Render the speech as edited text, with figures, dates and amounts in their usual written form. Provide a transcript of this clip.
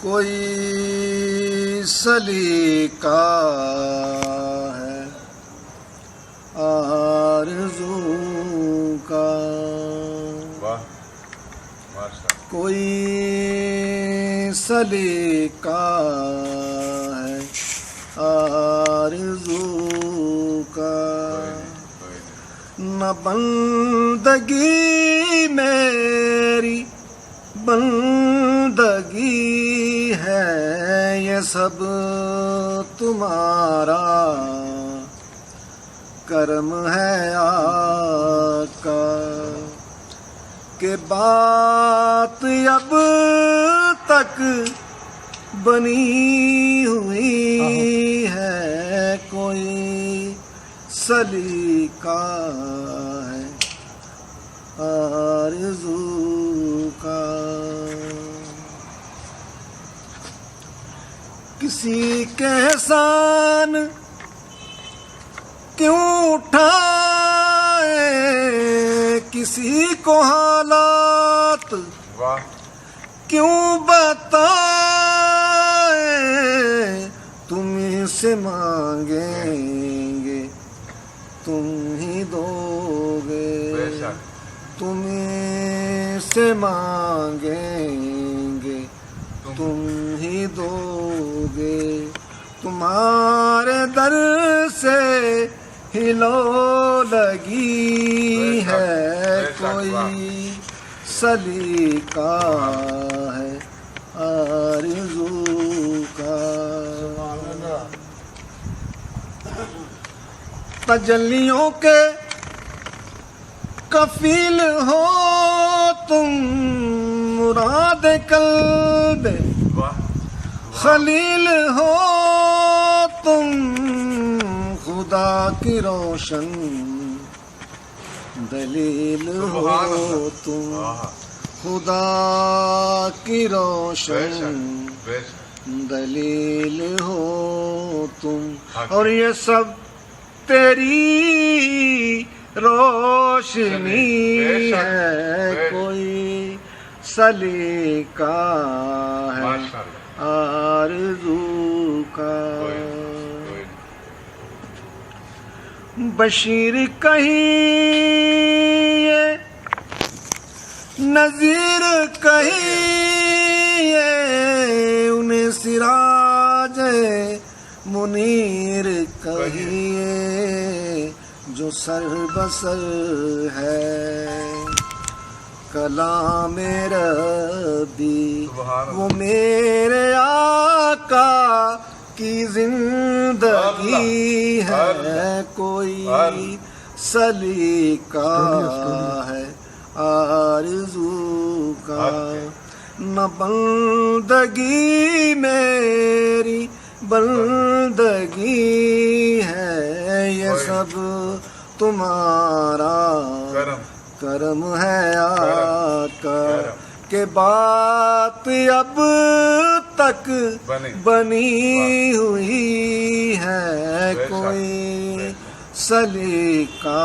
کوئی سلیقہ ہے آرزو کا، کوئی سلیقہ ہے آرزو کا، نہ بندگی میری بندگی ہے، یہ سب تمہارا کرم ہے آقا، کہ بات اب تک بنی ہوئی ہے، کوئی سلیقہ ہے آرزو کا۔ کسی کے احسان کیوں اٹھائے، کسی کو حالات کیوں بتائے، تم ہی سے مانگیں گے تم ہی دو گے، تم ہی سے مانگیں گے تم ہی دو گے، تمہارے در سے ہی لو لگی ہے، کوئی سلیقہ ہے آرزو کا۔ تجلیوں کے کفیل ہو تم، مراد قلب خلیل ہو تم، خدا کی روشن دلیل ہو تم، خدا کی روشن دلیل ہو تم، اور یہ سب تیری روشنی ہے، کوئی سلیقہ ہے آرزو کا۔ بشیر کہیے نذیر کہیے، انہیں سراج منیر کہیے، جو سر بسر ہے کلام ربی، وہ میرے آقا کی زندگی ہے، کوئی سلیقہ ہے آرزو کا، نہ بندگی میری بندگی ہے، یہ سب تمہارا کرم ہے آقا، کہ بات اب تک بنی ہوئی ہے، کوئی سلیقہ